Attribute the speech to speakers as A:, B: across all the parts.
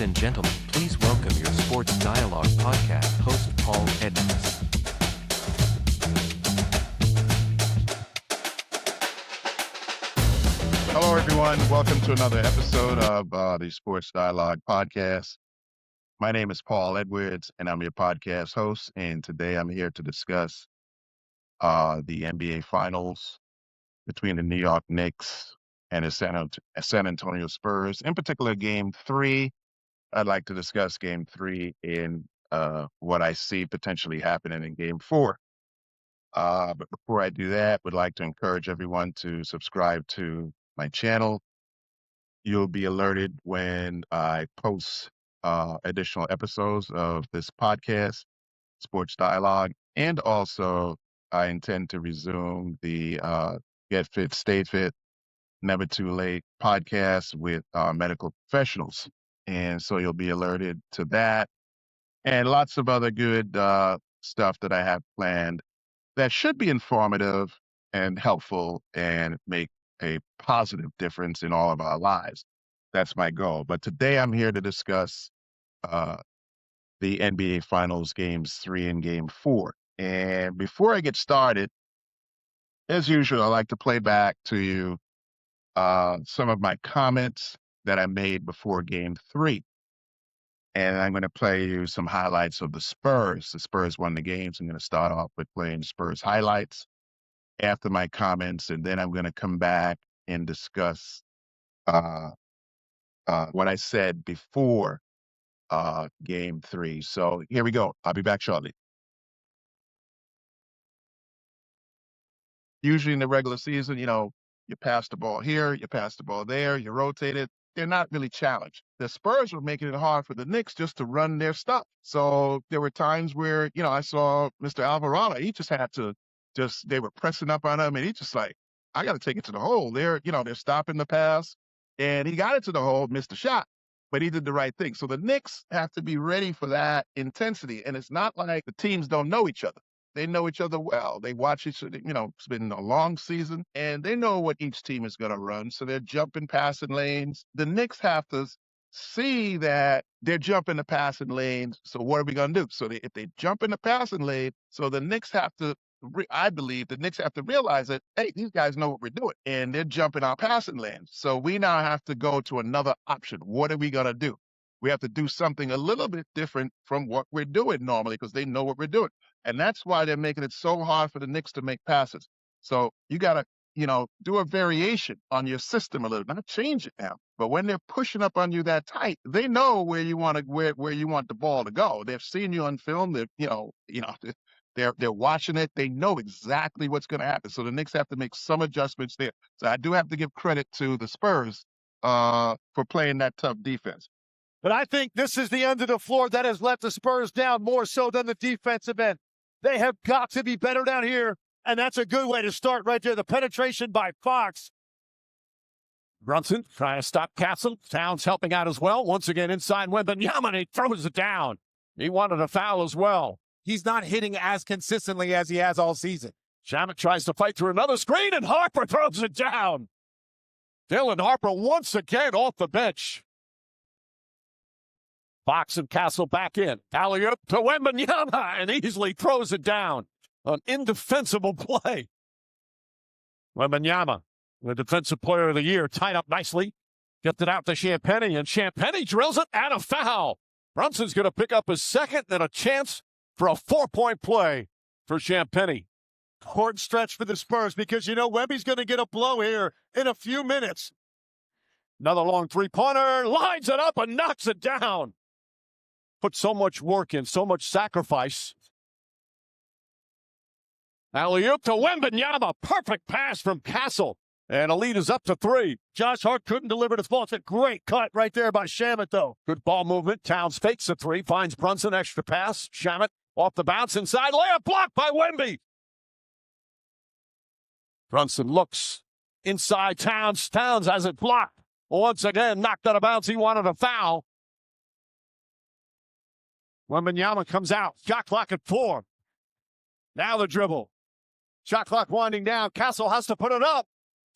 A: Ladies and gentlemen, please welcome your Sports Dialogue podcast host, Paul Edmonds.
B: Hello, everyone. Welcome to another episode of the Sports Dialogue podcast. My name is Paul Edwards, and I'm your podcast host. And today I'm here to discuss the NBA Finals between the New York Knicks and the San Antonio Spurs. In particular, Game 3. I'd like to discuss Game 3 and what I see potentially happening in Game 4. But before I do that, would like to encourage everyone to subscribe to my channel. You'll be alerted when I post additional episodes of this podcast, Sports Dialogue, and also I intend to resume the Get Fit, Stay Fit, Never Too Late podcast with medical professionals. And so you'll be alerted to that and lots of other good stuff that I have planned that should be informative and helpful and make a positive difference in all of our lives. That's my goal. But today I'm here to discuss the NBA Finals Games 3 and Game 4. And before I get started, as usual, I like to play back to you some of my comments that I made before Game 3. And I'm going to play you some highlights of the Spurs. The Spurs won the games. I'm going to start off with playing Spurs highlights after my comments, and then I'm going to come back and discuss what I said before Game 3. So here we go. I'll be back shortly. Usually in the regular season, you pass the ball here, you pass the ball there, you rotate it. They're not really challenged. The Spurs were making it hard for the Knicks just to run their stuff. So there were times where, I saw Mr. Alvarado, he just had to they were pressing up on him, and he just like, I got to take it to the hole. They're stopping the pass, and he got it to the hole, missed the shot, but he did the right thing. So the Knicks have to be ready for that intensity, and it's not like the teams don't know each other. They know each other well. They watch each other, it's been a long season, and they know what each team is going to run. So they're jumping passing lanes. The Knicks have to see that they're jumping the passing lanes. So what are we going to do? So if they jump in the passing lane, so the Knicks have to, I believe the Knicks have to realize that, hey, these guys know what we're doing, and they're jumping our passing lanes. So we now have to go to another option. What are we going to do? We have to do something a little bit different from what we're doing normally because they know what we're doing. And that's why they're making it so hard for the Knicks to make passes. So you got to, do a variation on your system a little, not change it now. But when they're pushing up on you that tight, they know where you want the ball to go. They've seen you on film. They're watching it. They know exactly what's going to happen. So the Knicks have to make some adjustments there. So I do have to give credit to the Spurs for playing that tough defense.
C: But I think this is the end of the floor that has let the Spurs down more so than the defensive end. They have got to be better down here, and that's a good way to start right there. The penetration by Fox. Brunson trying to stop Castle. Towns helping out as well. Once again inside Wimby, and he throws it down. He wanted a foul as well.
D: He's not hitting as consistently as he has all season.
C: Shamet tries to fight through another screen, and Harper throws it down. Dylan Harper once again off the bench. Fox and Castle back in. Alley-oop to Wembanyama, and easily throws it down. An indefensible play. Wembanyama, the defensive player of the year, tied up nicely. Gets it out to Champagnie, and Champagnie drills it and a foul. Brunson's going to pick up his second and a chance for a 4-point play for Champagnie.
D: Important stretch for the Spurs because, Wemby's going to get a blow here in a few minutes.
C: Another long three-pointer, lines it up and knocks it down. Put so much work in, so much sacrifice. Alley-oop to Wembanyama. Perfect pass from Castle. And a lead is up to 3.
D: Josh Hart couldn't deliver the ball. It's a great cut right there by Shamet, though.
C: Good ball movement. Towns fakes a 3. Finds Brunson. Extra pass. Shamet off the bounce inside. Layup blocked by Wimby. Brunson looks inside Towns. Towns has it blocked. Once again, knocked out of bounds. He wanted a foul. Wembanyama comes out. Shot clock at 4. Now the dribble. Shot clock winding down. Castle has to put it up.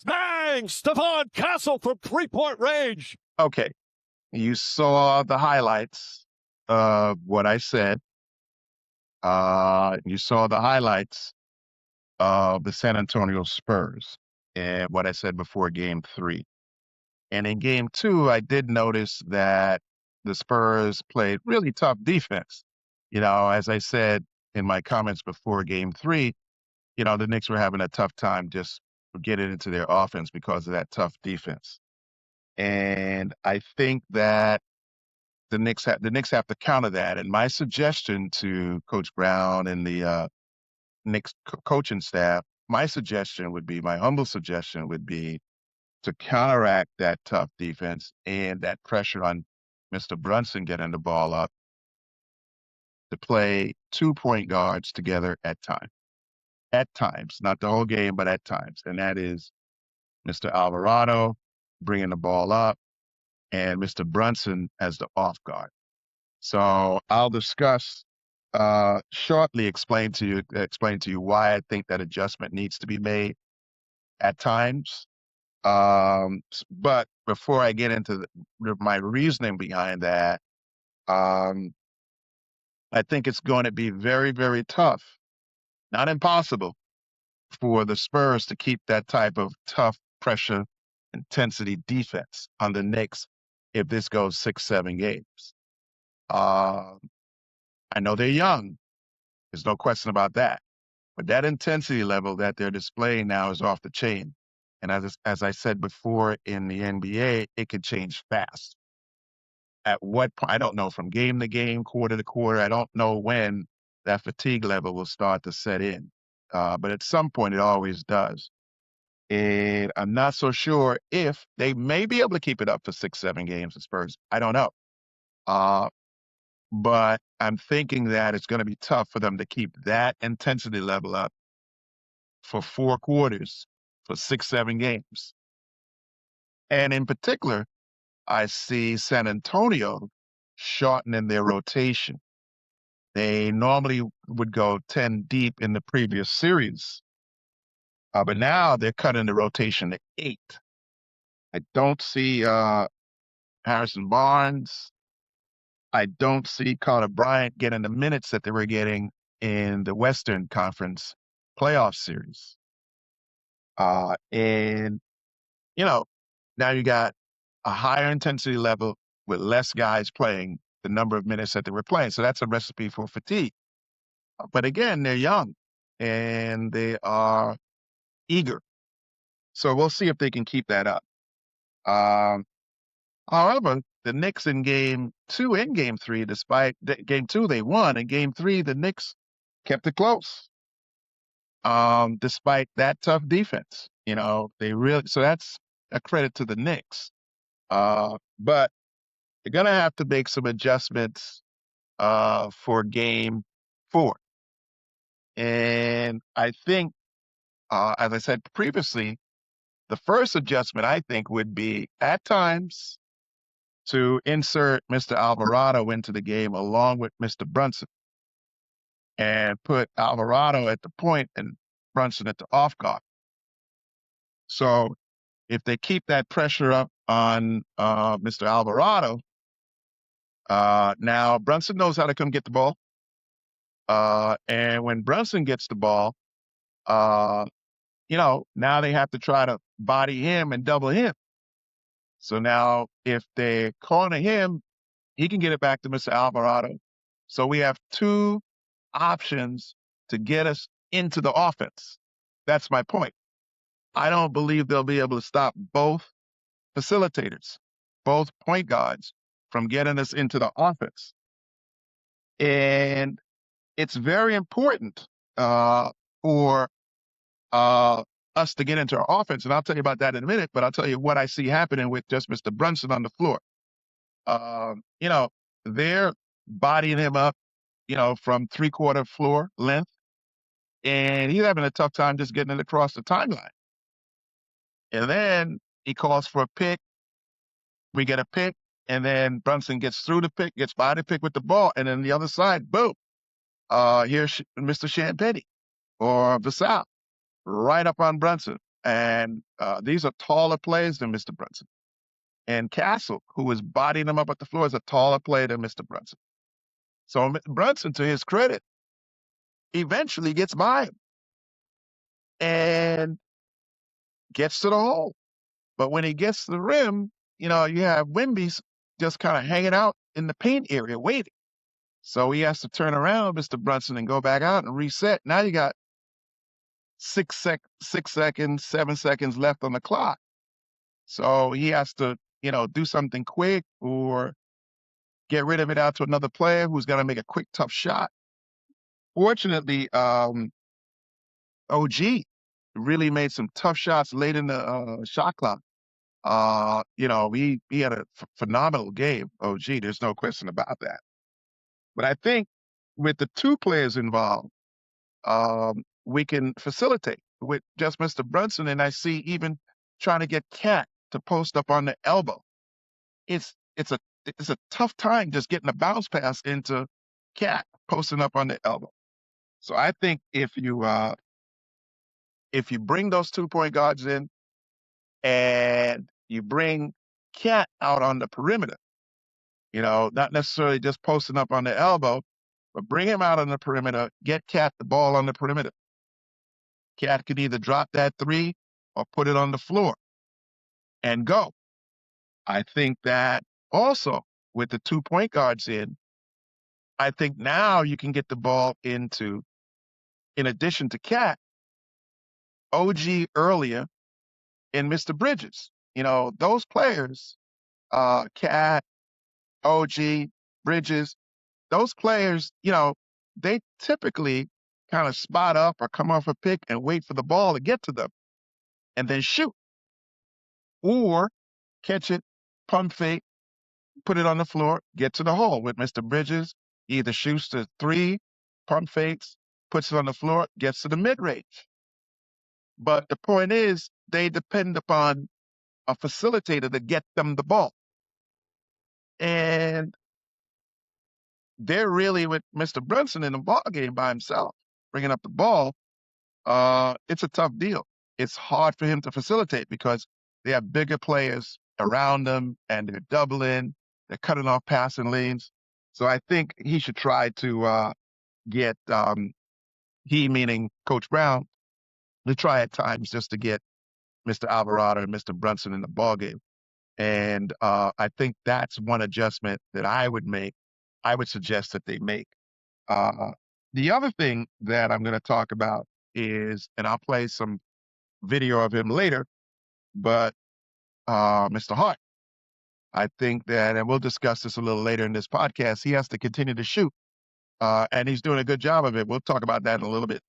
C: Bang! Stephon Castle from 3-point range.
B: Okay. you saw the highlights of what I said. You saw the highlights of the San Antonio Spurs and what I said before game 3. And in game 2, I did notice that the Spurs played really tough defense. As I said in my comments before game 3, the Knicks were having a tough time just getting into their offense because of that tough defense. And I think that the Knicks have to counter that. And my suggestion to Coach Brown and the Knicks coaching staff, my humble suggestion would be to counteract that tough defense and that pressure on Mr. Brunson getting the ball up, to play 2 point guards together at times, not the whole game, but at times. And that is Mr. Alvarado bringing the ball up and Mr. Brunson as the off guard. So I'll discuss shortly, explain to you why I think that adjustment needs to be made at times. But before I get into my reasoning behind that, I think it's going to be very, very tough, not impossible, for the Spurs to keep that type of tough pressure intensity defense on the Knicks if this goes 6-7 games. I know they're young. There's no question about that. But that intensity level that they're displaying now is off the chain. And as I said before, in the NBA, it could change fast. At what point, I don't know, from game to game, quarter to quarter, I don't know when that fatigue level will start to set in. But at some point, it always does. And I'm not so sure if they may be able to keep it up for 6-7 games, the Spurs. I don't know. But I'm thinking that it's going to be tough for them to keep that intensity level up for 4 quarters, for 6-7 games. And in particular, I see San Antonio shortening their rotation. They normally would go 10 deep in the previous series, but now they're cutting the rotation to 8. I don't see Harrison Barnes. I don't see Carter Bryant getting the minutes that they were getting in the Western Conference playoff series. And, now you got a higher intensity level with less guys playing the number of minutes that they were playing. So that's a recipe for fatigue. But again, they're young and they are eager. So we'll see if they can keep that up. However, the Knicks in game 2 and game 3, despite game 2, they won. In game 3, the Knicks kept it close. Despite that tough defense, so that's a credit to the Knicks. But they're going to have to make some adjustments for game 4. And I think, as I said previously, the first adjustment I think would be at times to insert Mr. Alvarado into the game along with Mr. Brunson and put Alvarado at the point and Brunson at the off guard. So if they keep that pressure up on Mr. Alvarado, now Brunson knows how to come get the ball. And when Brunson gets the ball, now they have to try to body him and double him. So now if they corner him, he can get it back to Mr. Alvarado. So we have 2 options to get us into the offense. That's my point. I don't believe they'll be able to stop both facilitators, both point guards, from getting us into the offense. And it's very important for us to get into our offense. And I'll tell you about that in a minute, but I'll tell you what I see happening with just Mr. Brunson on the floor. They're bodying him up, from 3/4 floor length, and he's having a tough time just getting it across the timeline. And then he calls for a pick. We get a pick, and then Brunson gets through the pick, gets by the pick with the ball, and then the other side, boom. Here's Mr. Champagny or Vassell right up on Brunson. And these are taller players than Mr. Brunson. And Castle, who was bodying him up at the floor, is a taller player than Mr. Brunson. So Brunson, to his credit, eventually gets by him and gets to the hole. But when he gets to the rim, you have Wimby's just kind of hanging out in the paint area waiting. So he has to turn around, Mr. Brunson, and go back out and reset. Now you got 6 seconds, 7 seconds left on the clock. So he has to, do something quick or get rid of it out to another player who's going to make a quick, tough shot. Fortunately, OG really made some tough shots late in the shot clock. He had a phenomenal game, OG. There's no question about that. But I think with the two players involved, we can facilitate with just Mr. Brunson. And I see even trying to get Cat to post up on the elbow. It's a tough time just getting a bounce pass into Cat posting up on the elbow. So I think if you bring those 2-point guards in and you bring Cat out on the perimeter, not necessarily just posting up on the elbow, but bring him out on the perimeter, get Cat the ball on the perimeter. Cat could either drop that three or put it on the floor and go. I think that also with the 2-point guards in, I think now you can get the ball into, in addition to Cat, OG earlier and Mr. Bridges. Those players, Cat, OG, Bridges, those players, they typically kind of spot up or come off a pick and wait for the ball to get to them and then shoot. Or catch it, pump fake, put it on the floor, get to the hole. With Mr. Bridges, he either shoots the three, pump fakes, puts it on the floor, gets to the mid-range. But the point is, they depend upon a facilitator to get them the ball. And they're really with Mr. Brunson in the ball game by himself, bringing up the ball. It's a tough deal. It's hard for him to facilitate because they have bigger players around them and they're doubling, they're cutting off passing lanes. So I think he should try to get, he meaning Coach Brown, to try at times just to get Mr. Alvarado and Mr. Brunson in the ball game. And I think that's one adjustment that I would make. I would suggest that they make. The other thing that I'm going to talk about is, and I'll play some video of him later, but Mr. Hart, I think that, and we'll discuss this a little later in this podcast, he has to continue to shoot, and he's doing a good job of it. We'll talk about that in a little bit.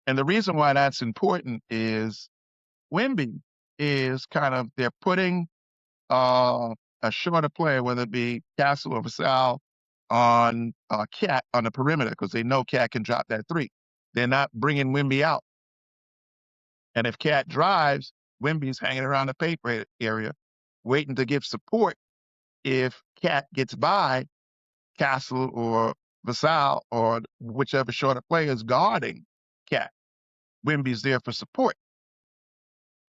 B: And the reason why that's important is Wimby is they're putting a shorter player, whether it be Castle or Vassal, on Cat on the perimeter because they know Cat can drop that three. They're not bringing Wimby out. And if Cat drives, Wimby's hanging around the paint area waiting to give support. If Cat gets by Castle or Vassal or whichever shorter player is guarding Cat, Wimby's there for support.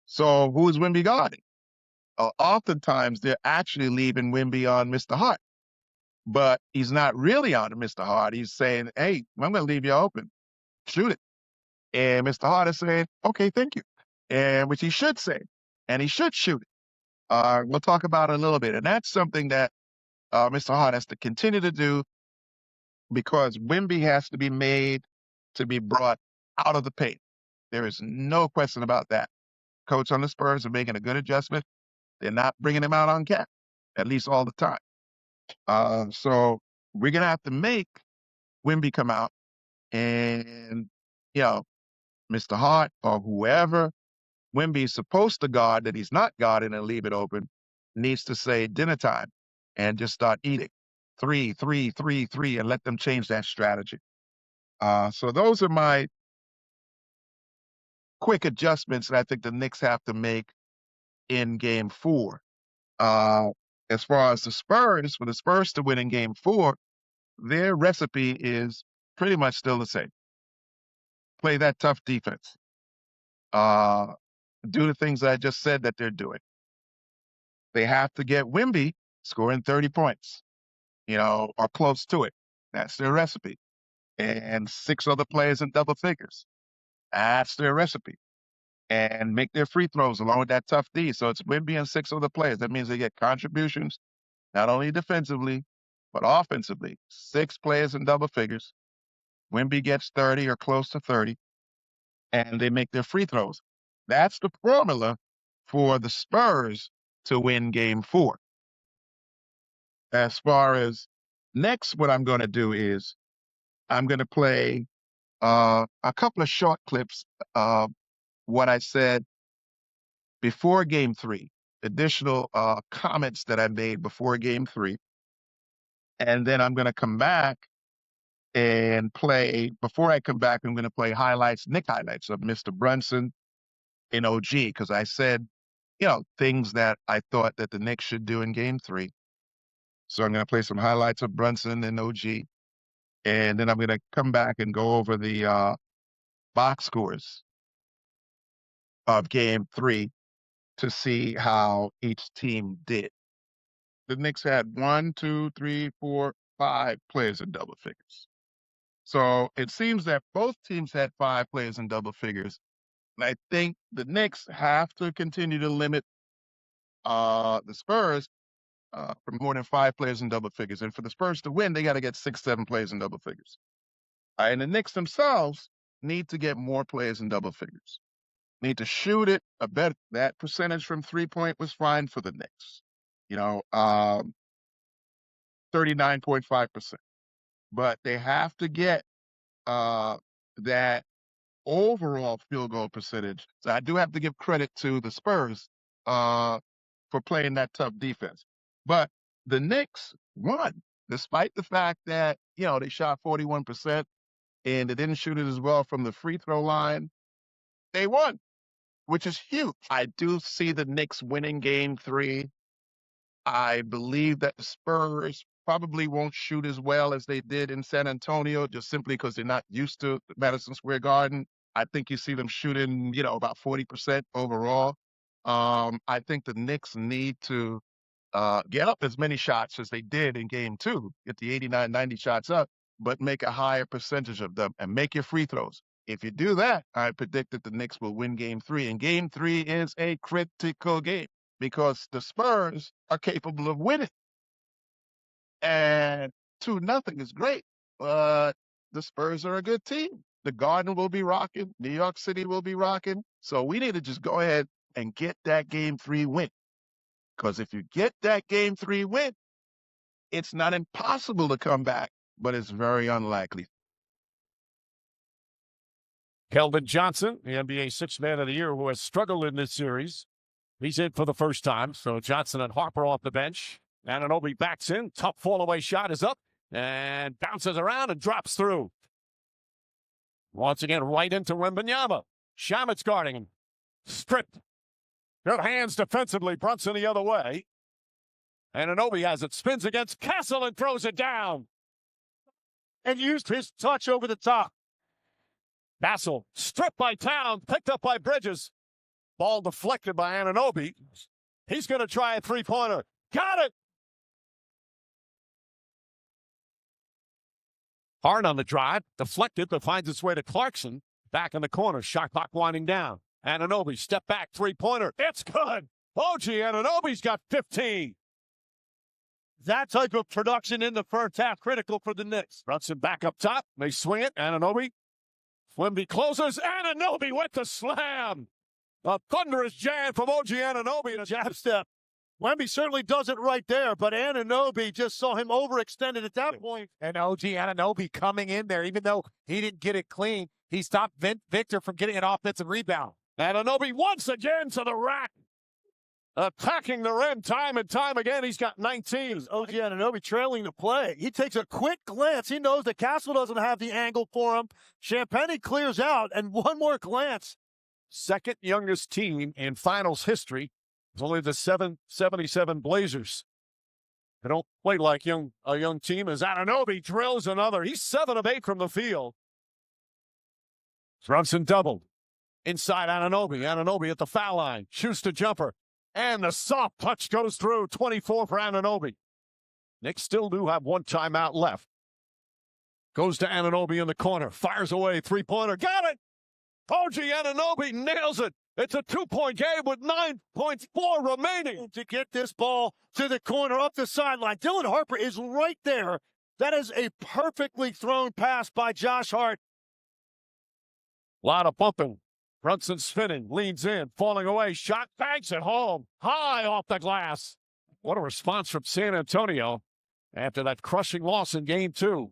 B: So who is Wimby guarding? Oftentimes, they're actually leaving Wimby on Mr. Hart. But he's not really on Mr. Hart. He's saying, hey, I'm going to leave you open. Shoot it. And Mr. Hart is saying, okay, thank you. And which he should say. And he should shoot it. We'll talk about it a little bit. And that's something that Mr. Hart has to continue to do because Wimby has to be made to be brought out of the paint. There is no question about that. Coach on the Spurs are making a good adjustment. They're not bringing him out on Cat, at least all the time. So we're going to have to make Wimby come out and, Mr. Hart or whoever Wimby is supposed to guard that he's not guarding and leave it open needs to say dinner time and just start eating 3, 3, 3, 3 and let them change that strategy. So those are my quick adjustments that I think the Knicks have to make in game 4. As far as the Spurs, for the Spurs to win in game 4, their recipe is pretty much still the same. Play that tough defense. Do the things that I just said that they're doing. they have to get Wimby scoring 30 points, or close to it. That's their recipe. And 6 other players in double figures. That's their recipe. And make their free throws along with that tough D. So it's Wimby and 6 other players. That means they get contributions, not only defensively, but offensively. 6 players in double figures. Wimby gets 30 or close to 30, and they make their free throws. That's the formula for the Spurs to win game 4. As far as next, what I'm going to do is I'm going to play a couple of short clips of what I said before game 3, additional comments that I made before game 3. And then I'm going to come back and play, before I come back, I'm going to play Knick highlights of Mr. Brunson in OG, because I said, things that I thought that the Knicks should do in game 3. So I'm going to play some highlights of Brunson and OG. And then I'm going to come back and go over the box scores of game 3 to see how each team did. The Knicks had 1, 2, 3, 4, 5 players in double figures. So it seems that both teams had 5 players in double figures. And I think the Knicks have to continue to limit the Spurs from more than 5 players in double figures. And for the Spurs to win, they got to get 6, 7 players in double figures. And the Knicks themselves need to get more players in double figures. Need to shoot it a better. That percentage from 3-point was fine for the Knicks. 39.5%. But they have to get that overall field goal percentage. So I do have to give credit to the Spurs for playing that tough defense. But the Knicks won, despite the fact that, they shot 41% and they didn't shoot it as well from the free throw line. They won, which is huge. I do see the Knicks winning game 3. I believe that the Spurs probably won't shoot as well as they did in San Antonio, just simply because they're not used to Madison Square Garden. I think you see them shooting, about 40% overall. I think the Knicks need to get up as many shots as they did in game 2, get the 89, 90 shots up, but make a higher percentage of them and make your free throws. If you do that, I predict that the Knicks will win game 3. And game 3 is a critical game because the Spurs are capable of winning. And 2-0 is great, but the Spurs are a good team. The Garden will be rocking. New York City will be rocking. So we need to just go ahead and get that game 3 win. Because if you get that game 3 win, it's not impossible to come back, but it's very unlikely.
C: Keldon Johnson, the NBA Sixth Man of the Year, who has struggled in this series. He's in for the first time, so Johnson and Harper off the bench. Anunoby backs in. Tough fall-away shot is up and bounces around and drops through. Once again, right into Wembanyama. Shamit's guarding him. Stripped. Good hands defensively. Brunson the other way. Anunoby has it. Spins against Castle and throws it down. And used his touch over the top. Castle stripped by Town. Picked up by Bridges. Ball deflected by Anunoby. He's going to try a three-pointer. Got it! Hart on the drive, deflected, but finds its way to Clarkson. Back in the corner, shot clock winding down. Anunoby, step back, three-pointer. It's good! OG Anunoby's got 15. That type of production in the first half, critical for the Knicks. Brunson back up top. They swing it. Anunoby. Wimby closes. Anunoby with the slam. A thunderous jam from OG Anunoby and a jab step. Wimby certainly does it right there, but Anunoby just saw him overextended at that point.
E: And OG Anunoby coming in there, even though he didn't get it clean, he stopped Victor from getting an offensive rebound.
C: Anunoby once again to the rack. Attacking the rim time and time again. He's got 19.
D: OG Anunoby trailing the play. He takes a quick glance. He knows that Castle doesn't have the angle for him. Champagny clears out, and one more glance.
C: Second youngest team in finals history. It's only the 77 Blazers. They don't play like a young team as Anunoby drills another. He's 7 of 8 from the field. Brunson doubled. Inside Anunoby. Anunoby at the foul line. Shoots the jumper. And the soft touch goes through. 24 for Anunoby. Knicks still do have one timeout left. Goes to Anunoby in the corner. Fires away. Three-pointer. Got it! OG Anunoby nails it. It's a two-point game with 9.4 remaining. To get this ball to the corner up the sideline. Dylan Harper is right there. That is a perfectly thrown pass by Josh Hart. A lot of bumping. Brunson spinning, leans in, falling away. Shot banks it home. High off the glass. What a response from San Antonio after that crushing loss in game 2.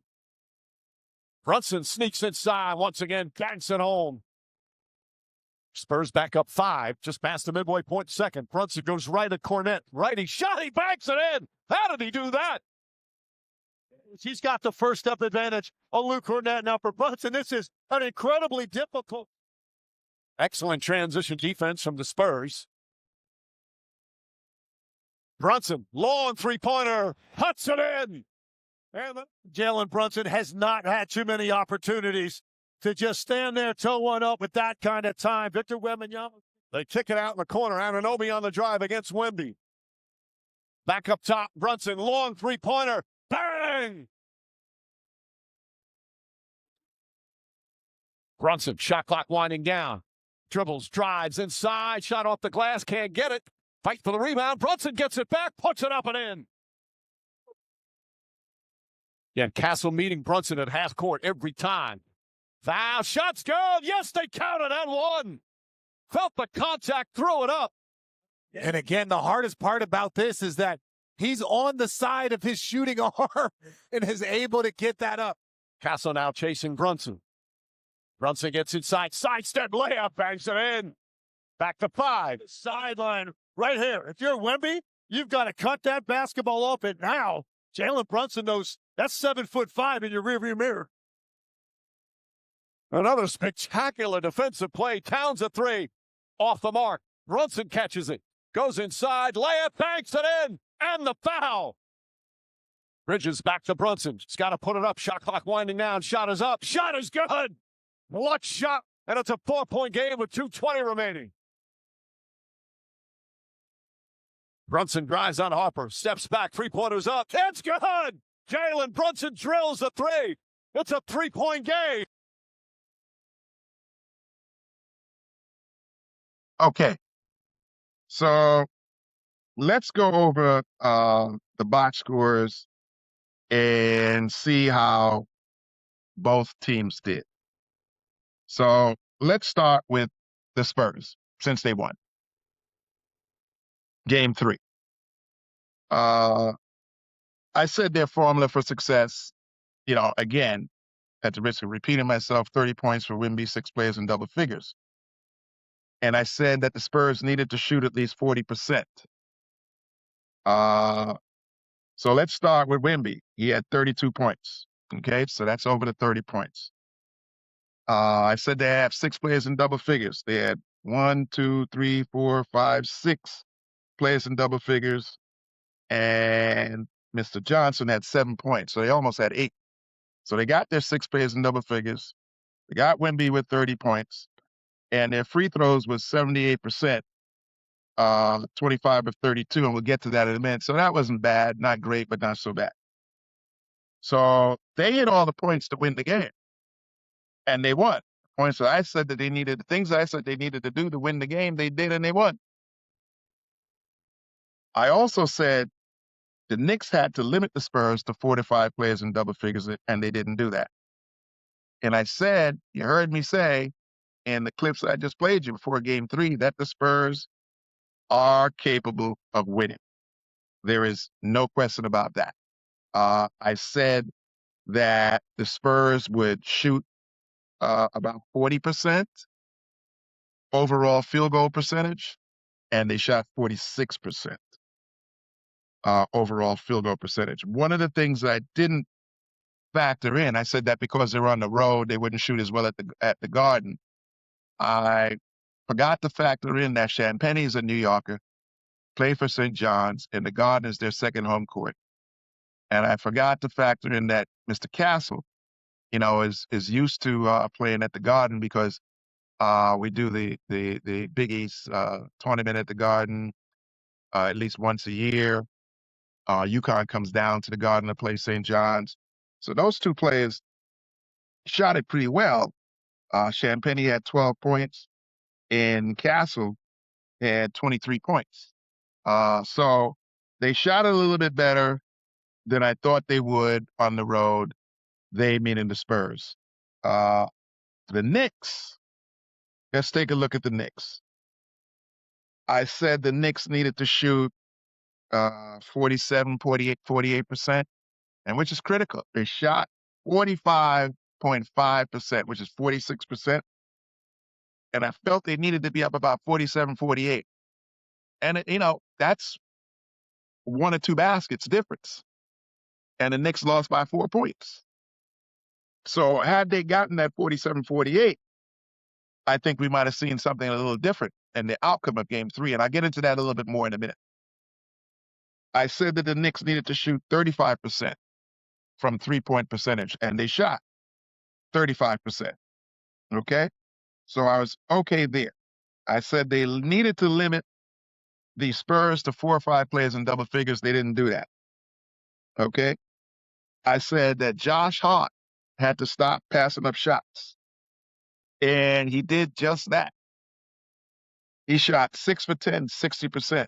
C: Brunson sneaks inside once again, banks it home. Spurs back up 5, just past the midway point second. Brunson goes right at Cornette. Righty shot, he banks it in. How did he do that? He's got the first step advantage on Luke Cornette. Now for Brunson, this is an incredibly difficult. Excellent transition defense from the Spurs. Brunson, long three-pointer, puts it in. And Jalen Brunson has not had too many opportunities to just stand there toe one up with that kind of time. Victor Wembanyama, they kick it out in the corner. Anunoby on the drive against Wimby. Back up top, Brunson, long three-pointer, bang! Brunson, shot clock winding down. Dribbles, drives inside, shot off the glass, can't get it. Fight for the rebound. Brunson gets it back, puts it up and in. Yeah, Castle meeting Brunson at half court every time. Foul, shots good. Yes, they counted and one. Felt the contact, threw it up.
E: And again, the hardest part about this is that he's on the side of his shooting arm and is able to get that up.
C: Castle now chasing Brunson. Brunson gets inside, sidestep layup, bangs it in. Back to 5. Sideline right here. If you're Wimby, you've got to cut that basketball open now. Jalen Brunson knows that's 7'5" in your rearview mirror. Another spectacular defensive play. Towns a 3. Off the mark. Brunson catches it. Goes inside. Layup, banks it in. And the foul. Bridges back to Brunson. He's got to put it up. Shot clock winding down. Shot is up. Shot is good. Clutch shot. And it's a 4-point game with 2:20 remaining. Brunson drives on Harper. Steps back. Three-pointers up. It's good. Jalen Brunson drills a 3. It's a 3-point game.
B: Okay. So let's go over the box scores and see how both teams did. So let's start with the Spurs, since they won. Game 3. I said their formula for success, again, at the risk of repeating myself, 30 points for Wimby, 6 players in double figures. And I said that the Spurs needed to shoot at least 40%. So let's start with Wimby. He had 32 points. Okay, so that's over the 30 points. I said they have 6 players in double figures. They had 1, 2, 3, 4, 5, 6 players in double figures. And Mr. Johnson had 7 points. So they almost had 8. So they got their 6 players in double figures. They got Wimby with 30 points. And their free throws was 78%, 25 of 32, and we'll get to that in a minute. So that wasn't bad, not great, but not so bad. So they hit all the points to win the game, and they won. Points that I said that they needed, the things I said they needed to do to win the game, they did, and they won. I also said the Knicks had to limit the Spurs to 4 to 5 players in double figures, and they didn't do that. And I said, you heard me say, in the clips I just played you before game 3, that the Spurs are capable of winning. There is no question about that. I said that the Spurs would shoot about 40% overall field goal percentage, and they shot 46% overall field goal percentage. One of the things I didn't factor in, I said that because they were on the road, they wouldn't shoot as well at the Garden. I forgot to factor in that Champagne is a New Yorker, play for St. John's, and the Garden is their second home court. And I forgot to factor in that Mr. Castle, is used to playing at the Garden because we do the Big East tournament at the Garden. at least once a year. UConn comes down to the Garden to play St. John's. So those two players shot it pretty well. Champagne had 12 points, and Castle had 23 points. So they shot it a little bit better than I thought they would on the road. They meaning the Spurs. The Knicks, let's take a look at the Knicks. I said the Knicks needed to shoot 47, 48%, and which is critical. They shot 45.5%, which is 46%. And I felt they needed to be up about 47, 48. And, that's 1 or 2 baskets difference. And the Knicks lost by 4 points. So had they gotten that 47, 48, I think we might have seen something a little different in the outcome of game 3. And I'll get into that a little bit more in a minute. I said that the Knicks needed to shoot 35% from 3-point percentage, and they shot 35%. Okay? So I was okay there. I said they needed to limit the Spurs to 4 or 5 players in double figures. They didn't do that. Okay? I said that Josh Hart had to stop passing up shots. And he did just that. He shot 6 for 10, 60%.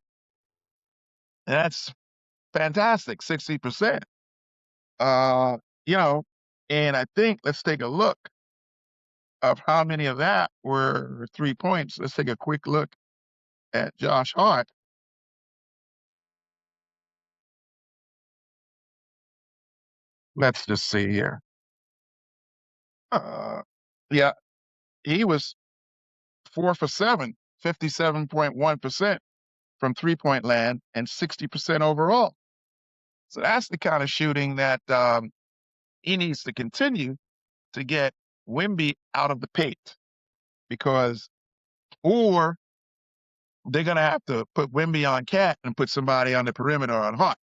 B: That's fantastic, 60%. And I think let's take a look of how many of that were 3 points. Let's take a quick look at Josh Hart. Let's just see here. Yeah, he was 4 for 7, 57.1% from 3-point land and 60% overall. So that's the kind of shooting that he needs to continue to get Wimby out of the paint, or they're going to have to put Wimby on Cat and put somebody on the perimeter on Hart.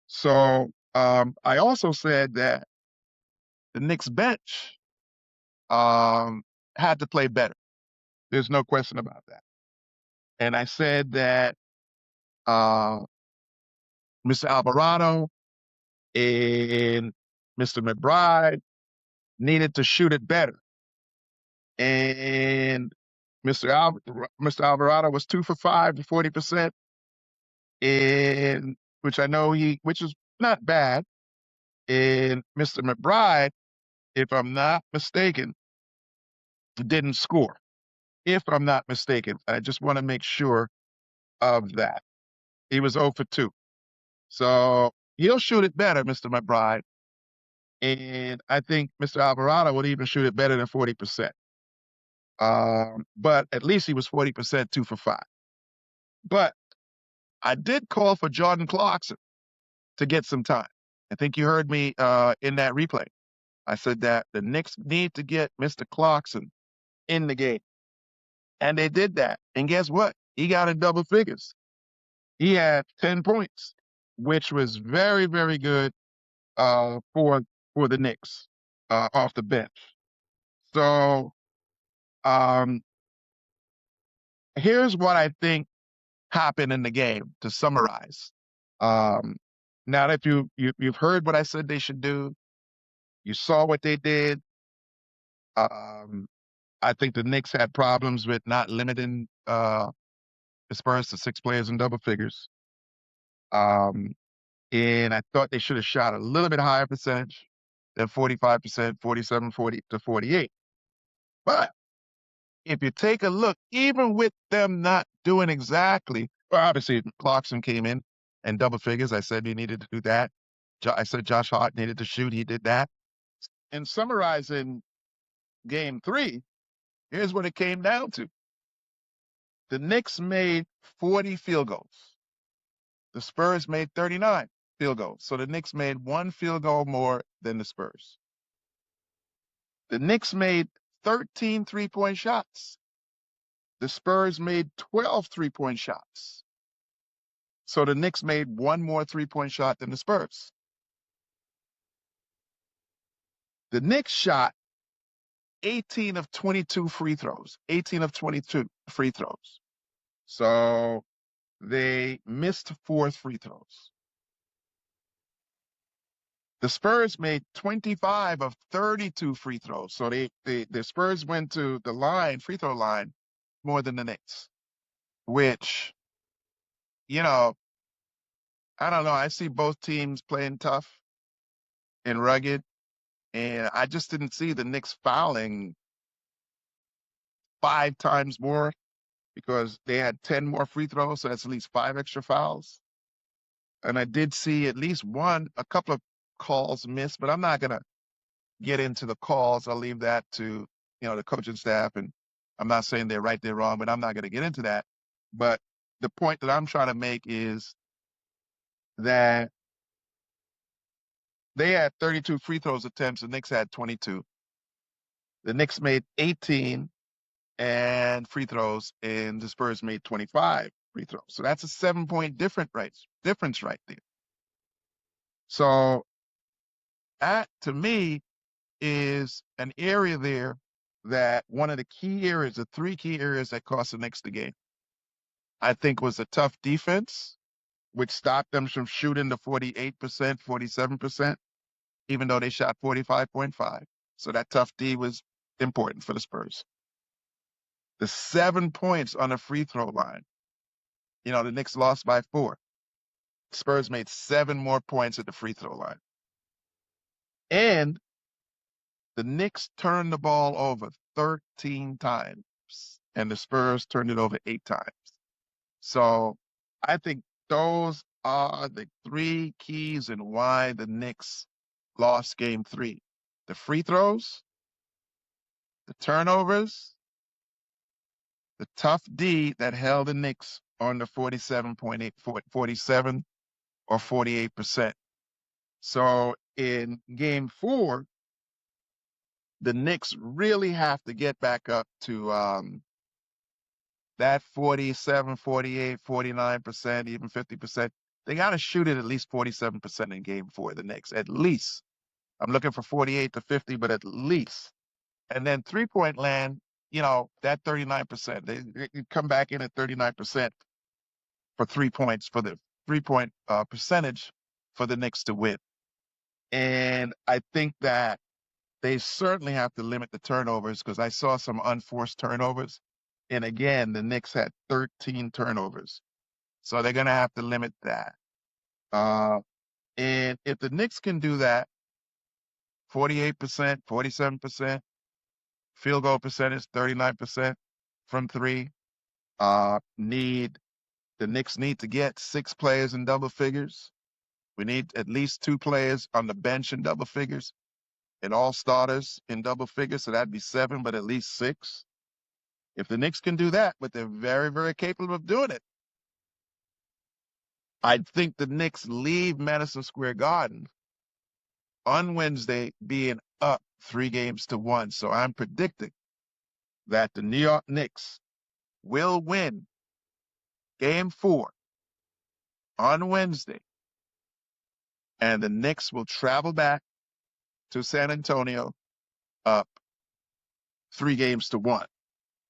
B: So I also said that the Knicks bench had to play better. There's no question about that. And I said that Mr. Alvarado and Mr. McBride needed to shoot it better. And Mr. Alvarado was 2 for 5 to 40%, and which is not bad. And Mr. McBride, if I'm not mistaken, didn't score. If I'm not mistaken, I just want to make sure of that. He was 0 for 2. So he'll shoot it better, Mr. McBride. And I think Mr. Alvarado would even shoot it better than 40%. But at least he was 40%, 2 for 5. But I did call for Jordan Clarkson to get some time. I think you heard me in that replay. I said that the Knicks need to get Mr. Clarkson in the game. And they did that. And guess what? He got in double figures. He had 10 points, which was very, very good for the Knicks off the bench. So here's what I think happened in the game to summarize. Now that you've heard what I said they should do, you saw what they did. I think the Knicks had problems with not limiting the Spurs to 6 players in double figures. And I thought they should have shot a little bit higher percentage than 45%, 47, 40 to 48. But if you take a look, even with them not doing exactly, well, obviously Clarkson came in and double figures. I said he needed to do that. I said Josh Hart needed to shoot. He did that. In summarizing game 3, here's what it came down to. The Knicks made 40 field goals. The Spurs made 39 field goals. So the Knicks made 1 field goal more than the Spurs. The Knicks made 13 3-point shots. The Spurs made 12 3-point shots. So the Knicks made 1 more 3-point shot than the Spurs. The Knicks shot 18 of 22 free throws. 18 of 22 free throws. So they missed 4 free throws. The Spurs made 25 of 32 free throws. So the Spurs went to the free throw line, more than the Knicks, which, you know, I don't know. I see both teams playing tough and rugged, and I just didn't see the Knicks fouling 5 times more because they had 10 more free throws, so that's at least 5 extra fouls. And I did see at least a couple of calls missed, but I'm not going to get into the calls. I'll leave that to, the coaching staff, and I'm not saying they're right, they're wrong, but I'm not going to get into that. But the point that I'm trying to make is that they had 32 free throws attempts, the Knicks had 22. The Knicks made 18 and free throws, and the Spurs made 25 free throws. So that's a 7-point difference right there. So that, to me, is an area there that one of the key areas, the 3 key areas that cost the Knicks the game, I think was a tough defense, which stopped them from shooting the 48%, 47%, even though they shot 45.5. So that tough D was important for the Spurs. The 7 points on the free throw line. The Knicks lost by 4. Spurs made 7 more points at the free throw line. And the Knicks turned the ball over 13 times, and the Spurs turned it over 8 times. So I think those are the 3 keys in why the Knicks lost game 3. The free throws, the turnovers, the tough D that held the Knicks on the 47 or 48%. So in game 4, the Knicks really have to get back up to that 47, 48, 49%, even 50%. They got to shoot it at least 47% in game 4, the Knicks, at least. I'm looking for 48 to 50, but at least. And then 3-point land, that 39%. They come back in at 39% for 3 points, for the 3-point percentage for the Knicks to win. And I think that they certainly have to limit the turnovers, because I saw some unforced turnovers. And again, the Knicks had 13 turnovers. So they're going to have to limit that. And if the Knicks can do that, 48%, 47%, field goal percentage, 39% from 3, the Knicks need to get 6 players in double figures. We need at least 2 players on the bench in double figures, and all starters in double figures. So that'd be 7, but at least 6. If the Knicks can do that, but they're very, very capable of doing it, I think the Knicks leave Madison Square Garden on Wednesday being up 3-1. So I'm predicting that the New York Knicks will win game 4 on Wednesday, and the Knicks will travel back to San Antonio up 3-1.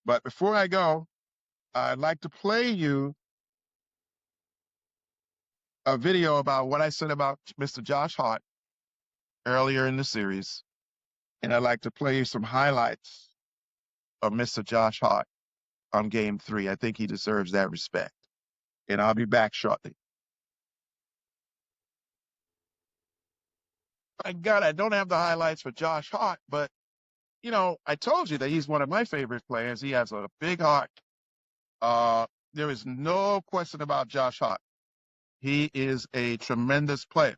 B: But before I go, I'd like to play you a video about what I said about Mr. Josh Hart earlier in the series. And I'd like to play you some highlights of Mr. Josh Hart on game 3. I think he deserves that respect. And I'll be back shortly. My God, I don't have the highlights for Josh Hart, but, I told you that he's one of my favorite players. He has a big heart. There is no question about Josh Hart. He is a tremendous player.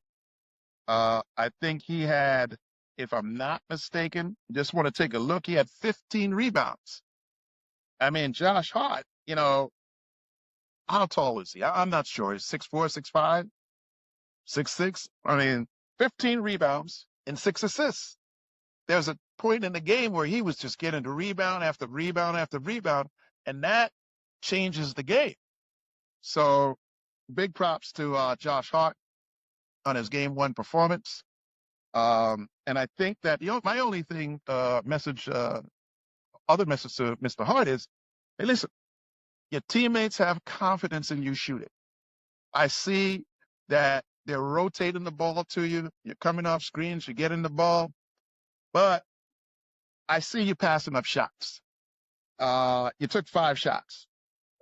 B: I think he had, if I'm not mistaken, just want to take a look, he had 15 rebounds. I mean, Josh Hart, how tall is he? I'm not sure. He's 6'4", 6'5", 6'6". I mean, 15 rebounds and 6 assists. There's a point in the game where he was just getting the rebound after rebound after rebound, and that changes the game. So big props to Josh Hart on his game 1 performance. And I think that, my only thing, other message to Mr. Hart is, hey, listen, Your teammates have confidence in you shooting. I see that they're rotating the ball to you. You're coming off screens, you're getting the ball, but I see you passing up shots. You took 5 shots,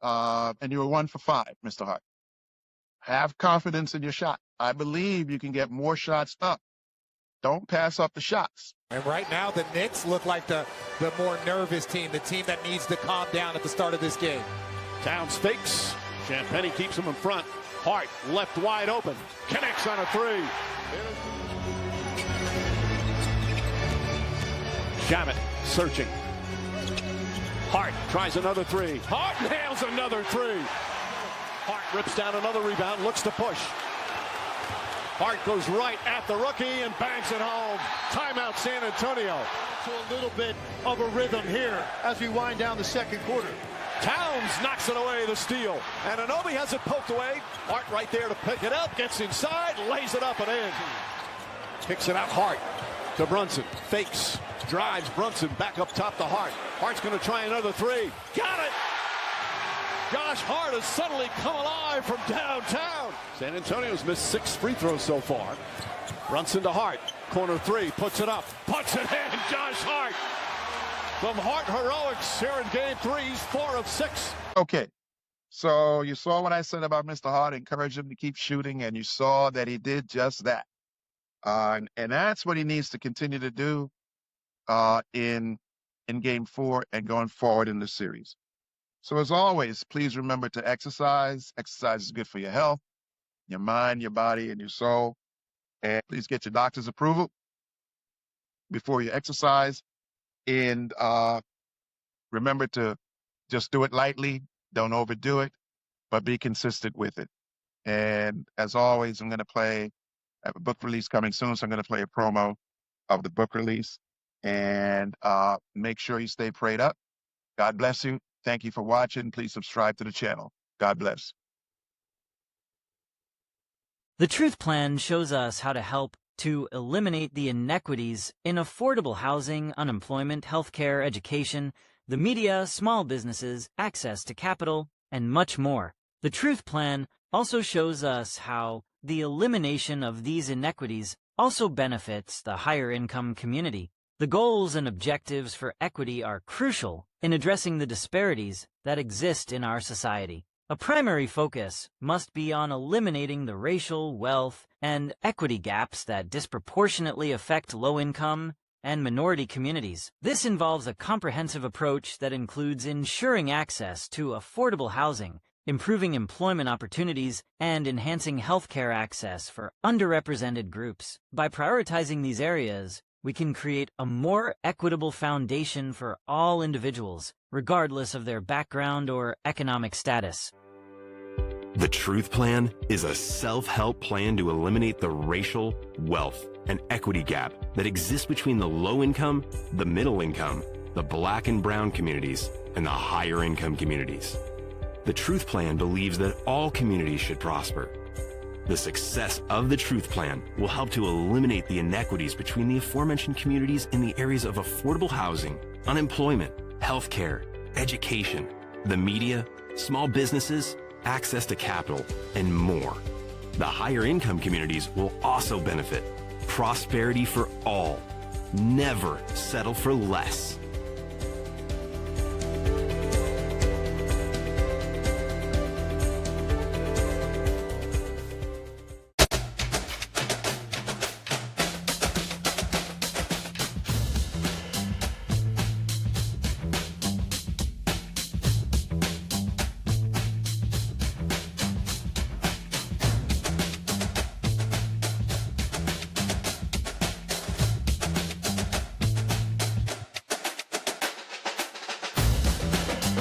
B: and you were 1 for 5, Mr. Hart. Have confidence in your shot. I believe you can get more shots up. Don't pass up the shots.
E: And right now, the Knicks look like the more nervous team, the team that needs to calm down at the start of this game.
C: Towns fakes. Champagnie keeps him in front. Hart left wide open. Connects on a 3. Shamet searching. Hart tries another 3. Hart nails another 3. Hart rips down another rebound, looks to push. Hart goes right at the rookie and bangs it home. Timeout San Antonio. So a little bit of a rhythm here as we wind down the second quarter. Towns knocks it away, the steal. And Anunoby has it poked away. Hart right there to pick it up, gets inside, lays it up and in. Kicks it out, Hart to Brunson. Fakes, drives Brunson back up top to Hart. Hart's going to try another 3. Got it! Josh Hart has suddenly come alive from downtown. San Antonio's missed 6 free throws so far. Brunson to Hart. Corner 3, puts it up, puts it in. Josh Hart. Some Hart heroics here in game 3. He's 4 of 6.
B: Okay, so you saw what I said about Mr. Hart, encourage him to keep shooting, and you saw that he did just that. And that's what he needs to continue to do in game 4 and going forward in the series. So as always, please remember to exercise. Exercise is good for your health, your mind, your body, and your soul. And please get your doctor's approval before you exercise. And remember to just do it lightly. Don't overdo it, but be consistent with it. And as always, I have a book release coming soon, so I'm going to play a promo of the book release. And make sure you stay prayed up. God bless you. Thank you for watching. Please subscribe to the channel. God bless.
F: The Truth Plan shows us how to help to eliminate the inequities in affordable housing, unemployment, healthcare, education, the media, small businesses, access to capital, and much more. The Truth Plan also shows us how the elimination of these inequities also benefits the higher income community. The goals and objectives for equity are crucial in addressing the disparities that exist in our society. A primary focus must be on eliminating the racial, wealth, and equity gaps that disproportionately affect low-income and minority communities. This involves a comprehensive approach that includes ensuring access to affordable housing, improving employment opportunities, and enhancing healthcare access for underrepresented groups. By prioritizing these areas, we can create a more equitable foundation for all individuals, regardless of their background or economic status.
G: The Truth Plan is a self-help plan to eliminate the racial, wealth, and equity gap that exists between the low-income, the middle-income, the Black and brown communities, and the higher-income communities. The Truth Plan believes that all communities should prosper. The success of the Truth Plan will help to eliminate the inequities between the aforementioned communities in the areas of affordable housing, unemployment, healthcare, education, the media, small businesses, access to capital, and more. The higher income communities will also benefit. Prosperity for all. Never settle for less.